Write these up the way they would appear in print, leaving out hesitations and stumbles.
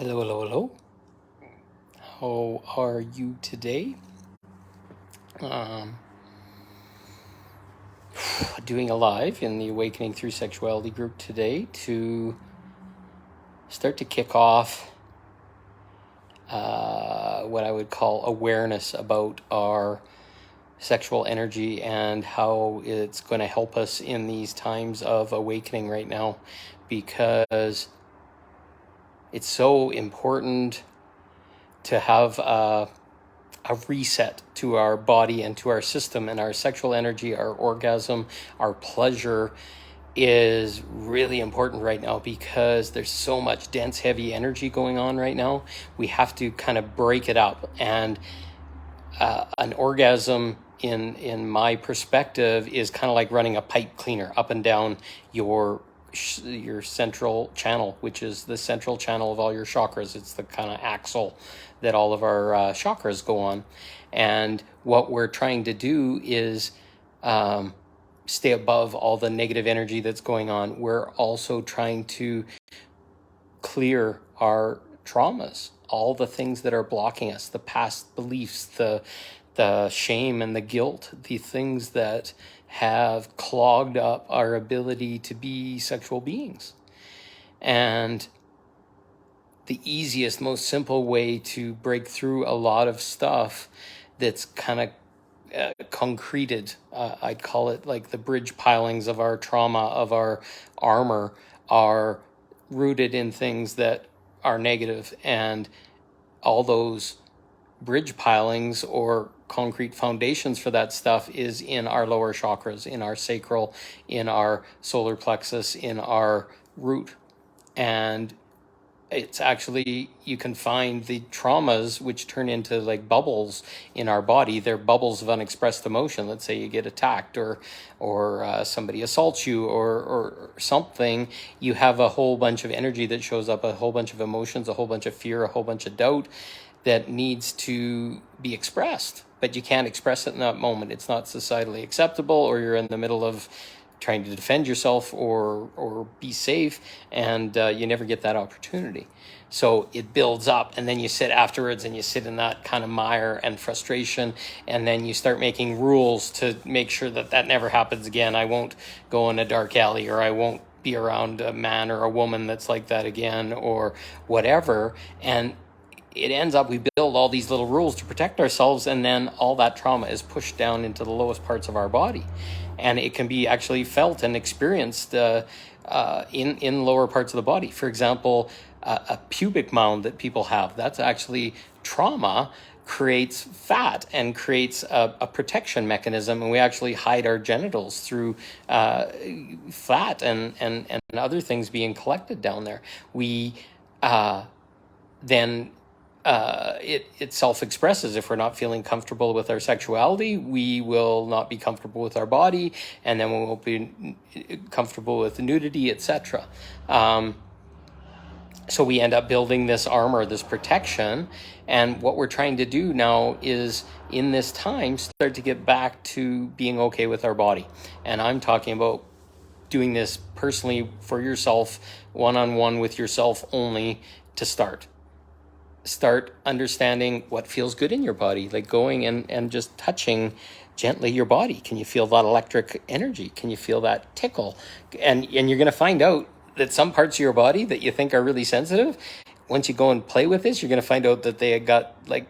Hello, hello, hello. How are you today? Um, Doing a live in the Awakening Through Sexuality group today to start to kick off what I would call awareness about our sexual energy and how it's going to help us in these times of awakening right now, because it's so important to have a reset to our body and to our system and our sexual energy, our orgasm, our pleasure is really important right now because there's so much dense, heavy energy going on right now. We have to kind of break it up. And an orgasm, in my perspective, is kind of like running a pipe cleaner up and down your central channel, which is the central channel of all your chakras. It's the kind of axle that all of our chakras go on. And what we're trying to do is stay above all the negative energy that's going on. We're also trying to clear our traumas, all the things that are blocking us, the past beliefs, the shame and the guilt, the things that have clogged up our ability to be sexual beings. And the easiest, most simple way to break through a lot of stuff that's kind of concreted, I'd call it like the bridge pilings of our trauma, of our armor, are rooted in things that are negative. And all those bridge pilings or concrete foundations for that stuff is in our lower chakras, in our sacral, in our solar plexus, in our root. And it's actually, you can find the traumas which turn into like bubbles in our body. They're bubbles of unexpressed emotion. Let's say you get attacked or somebody assaults you or something. You have a whole bunch of energy that shows up, a whole bunch of emotions, a whole bunch of fear, a whole bunch of doubt that needs to be expressed, but you can't express it in that moment. It's not societally acceptable, or you're in the middle of trying to defend yourself or be safe, and you never get that opportunity. So it builds up, and then you sit afterwards and you sit in that kind of mire and frustration, and then you start making rules to make sure that that never happens again. I won't go in a dark alley, or I won't be around a man or a woman that's like that again, or whatever. And it ends up, we build all these little rules to protect ourselves, and then all that trauma is pushed down into the lowest parts of our body. And it can be actually felt and experienced in lower parts of the body. For example, a pubic mound that people have, that's actually trauma creates fat and creates a protection mechanism, and we actually hide our genitals through fat and other things being collected down there. We then it self-expresses. If we're not feeling comfortable with our sexuality, we will not be comfortable with our body, and then we won't be comfortable with nudity, etc. So we end up building this armor, this protection, and what we're trying to do now is, in this time, start to get back to being okay with our body. And I'm talking about doing this personally for yourself, one-on-one with yourself only, to start understanding what feels good in your body, like going and just touching gently your body. Can you feel that electric energy? Can you feel that tickle? And you're going to find out that some parts of your body that you think are really sensitive, once you go and play with this, you're going to find out that they got like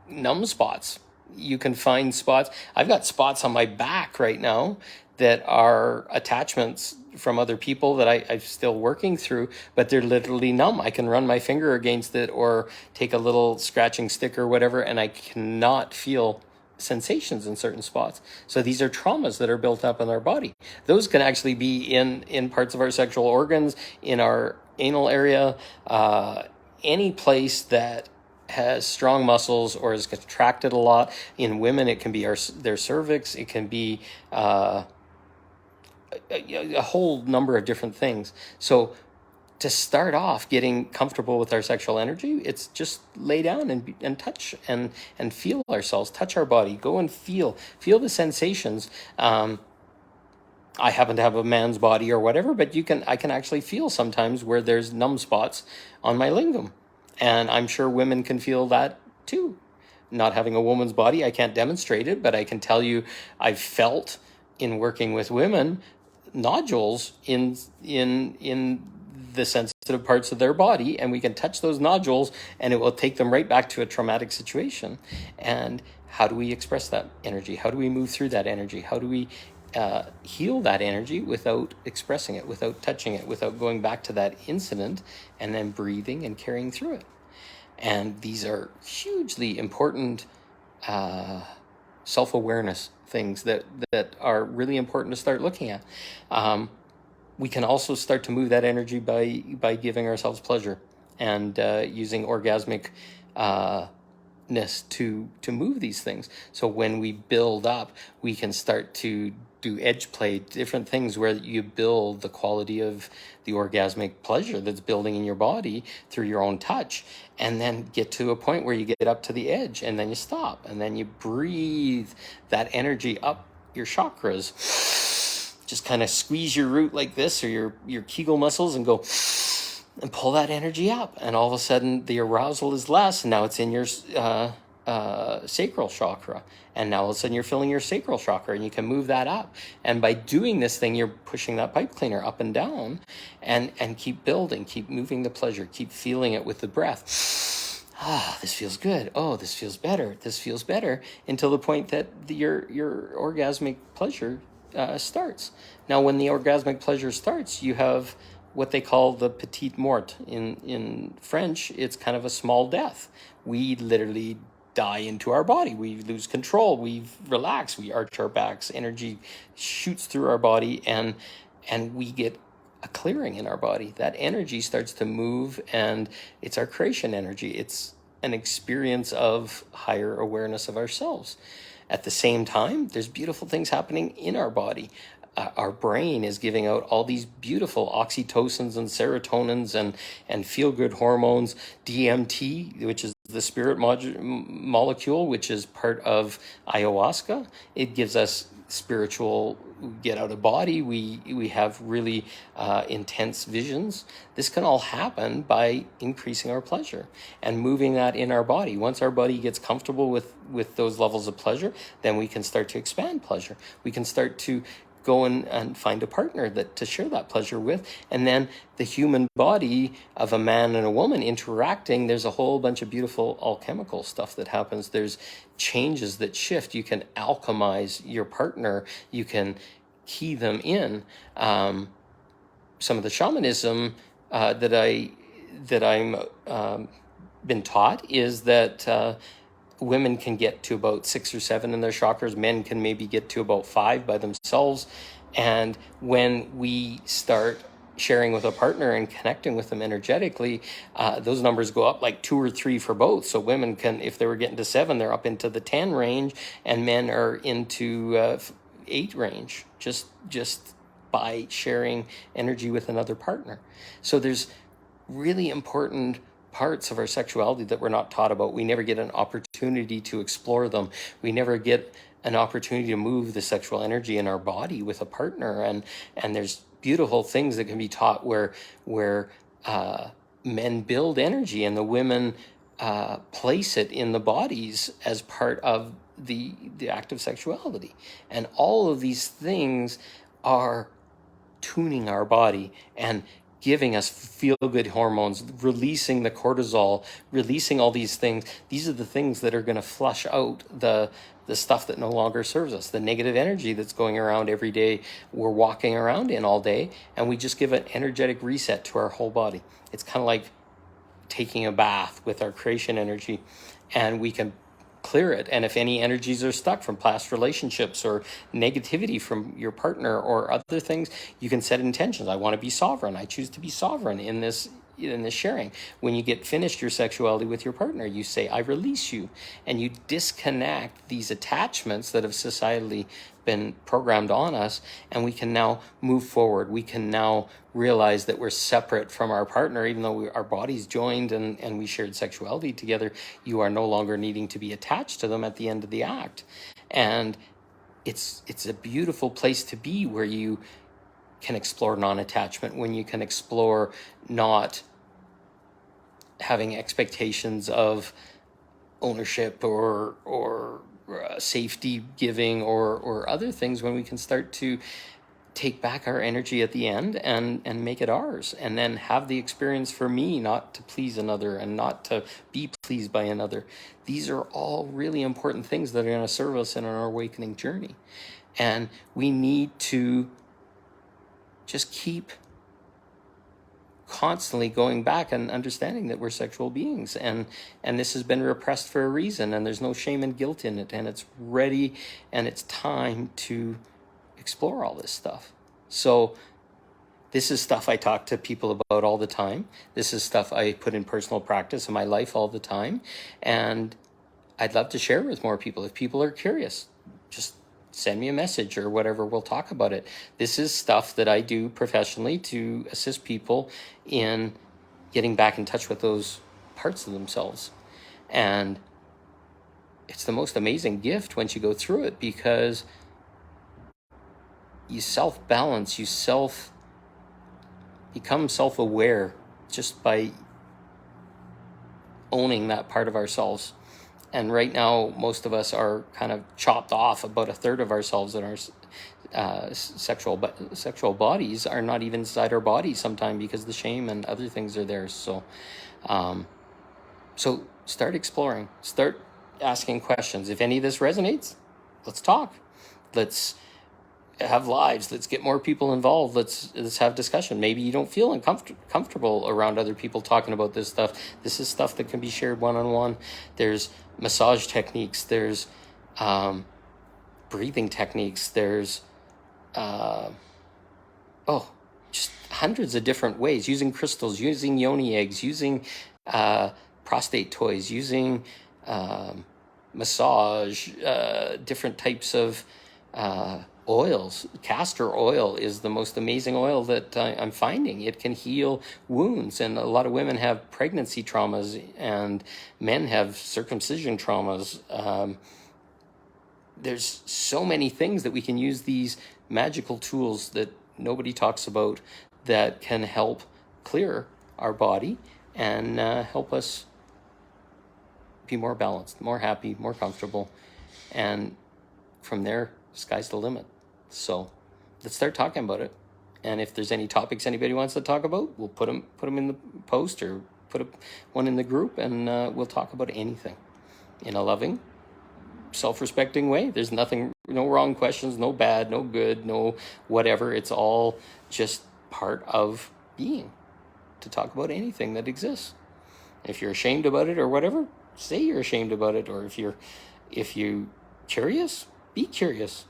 numb spots. You can find spots. I've got spots on my back right now that are attachments from other people that I'm still working through, but they're literally numb. I can run my finger against it or take a little scratching stick or whatever, and I cannot feel sensations in certain spots. So these are traumas that are built up in our body. Those can actually be in parts of our sexual organs, in our anal area, any place that has strong muscles or is contracted a lot. In women, it can be their cervix. It can be a whole number of different things. So to start off getting comfortable with our sexual energy, it's just lay down and touch and feel ourselves, touch our body, go and feel the sensations. I happen to have a man's body or whatever, but I can actually feel sometimes where there's numb spots on my lingam. And I'm sure women can feel that too. Not having a woman's body, I can't demonstrate it, but I can tell you I've felt in working with women nodules in the sensitive parts of their body, and we can touch those nodules and it will take them right back to a traumatic situation. And how do we express that energy? How do we move through that energy? How do we heal that energy without expressing it, without touching it, without going back to that incident and then breathing and carrying through it? And these are hugely important self-awareness things that are really important to start looking at. We can also start to move that energy by giving ourselves pleasure and using orgasmic to move these things. So when we build up, we can start to do edge play, different things where you build the quality of the orgasmic pleasure that's building in your body through your own touch, and then get to a point where you get up to the edge and then you stop and then you breathe that energy up your chakras. Just kind of squeeze your root like this, or your Kegel muscles, and go and pull that energy up, and all of a sudden the arousal is less, and now it's in your sacral chakra, and now all of a sudden you're filling your sacral chakra, and you can move that up. And by doing this thing, you're pushing that pipe cleaner up and down, and keep building, keep moving the pleasure, keep feeling it with the breath. This feels good. Oh, this feels better. This feels better, until the point that your orgasmic pleasure starts. Now, when the orgasmic pleasure starts, you have what they call the petite mort. In French, it's kind of a small death. We literally die into our body. We lose control. We relax. We arch our backs. Energy shoots through our body, and we get a clearing in our body. That energy starts to move, and it's our creation energy. It's an experience of higher awareness of ourselves. At the same time, there's beautiful things happening in our body. Our brain is giving out all these beautiful oxytocins and serotonins and feel-good hormones. DMT, which is the spirit molecule, which is part of ayahuasca. It gives us spiritual get out of body. We have really intense visions. This can all happen by increasing our pleasure and moving that in our body. Once our body gets comfortable with those levels of pleasure, then we can start to expand pleasure. We can start to go and find a partner to share that pleasure with. And then the human body of a man and a woman interacting, there's a whole bunch of beautiful alchemical stuff that happens. There's changes that shift. You can alchemize your partner. You can key them in. Some of the shamanism that I'm been taught is that women can get to about 6 or 7 in their chakras. Men can maybe get to about 5 by themselves. And when we start sharing with a partner and connecting with them energetically, those numbers go up like 2 or 3 for both. So women can, if they were getting to 7, they're up into the 10 range, and men are into 8 range, just by sharing energy with another partner. So there's really important parts of our sexuality that we're not taught about. We never get an opportunity to explore them. We never get an opportunity to move the sexual energy in our body with a partner. And there's beautiful things that can be taught where men build energy and the women place it in the bodies as part of the act of sexuality. And all of these things are tuning our body and giving us feel-good hormones, releasing the cortisol, releasing all these things. These are the things that are going to flush out the stuff that no longer serves us, the negative energy that's going around every day, we're walking around in all day, and we just give an energetic reset to our whole body. It's kind of like taking a bath with our creation energy, and we can clear it. And if any energies are stuck from past relationships or negativity from your partner or other things, you can set intentions. I want to be sovereign. I choose to be sovereign in this sharing. When you get finished your sexuality with your partner, you say, I release you. And you disconnect these attachments that have societally been programmed on us, and we can now move forward. We can now realize that we're separate from our partner, even though our bodies joined and we shared sexuality together. You are no longer needing to be attached to them at the end of the act. And it's a beautiful place to be, where you can explore non-attachment, when you can explore not having expectations of ownership or safety giving or other things, when we can start to take back our energy at the end and make it ours, and then have the experience for me, not to please another and not to be pleased by another. These are all really important things that are going to serve us in our awakening journey. And we need to just keep constantly going back and understanding that we're sexual beings, and this has been repressed for a reason, and there's no shame and guilt in it, and it's ready and it's time to explore all this stuff. So this is stuff I talk to people about all the time. This is stuff I put in personal practice in my life all the time, and I'd love to share with more people. If people are curious, just send me a message or whatever, we'll talk about it. This is stuff that I do professionally to assist people in getting back in touch with those parts of themselves. And it's the most amazing gift once you go through it, because you self-balance, you become self-aware just by owning that part of ourselves. And right now, most of us are kind of chopped off. About a third of ourselves in our sexual bodies are not even inside our bodies sometimes, because the shame and other things are there. So, so start exploring. Start asking questions. If any of this resonates, let's talk. Let's have lives. Let's get more people involved. Let's have discussion. Maybe you don't feel comfortable around other people talking about this stuff. This is stuff that can be shared one-on-one. There's massage techniques. There's breathing techniques. There's just hundreds of different ways, using crystals, using yoni eggs, using prostate toys, using massage, different types of oils. Castor oil is the most amazing oil that I'm finding. It can heal wounds, and a lot of women have pregnancy traumas, and men have circumcision traumas. There's so many things that we can use, these magical tools that nobody talks about, that can help clear our body and help us be more balanced, more happy, more comfortable, and from there, sky's the limit. So let's start talking about it. And if there's any topics anybody wants to talk about, we'll put them in the post, or put one in the group, and we'll talk about anything in a loving, self-respecting way. There's nothing, no wrong questions, no bad, no good, no whatever. It's all just part of being, to talk about anything that exists. If you're ashamed about it or whatever, say you're ashamed about it. Or if you're curious, be curious.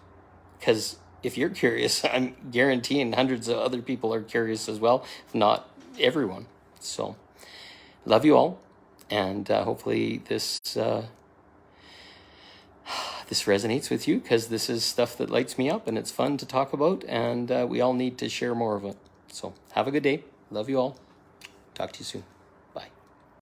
Because if you're curious, I'm guaranteeing hundreds of other people are curious as well, if not everyone. So, love you all, and hopefully this resonates with you, because this is stuff that lights me up, and it's fun to talk about, and we all need to share more of it. So, have a good day. Love you all. Talk to you soon.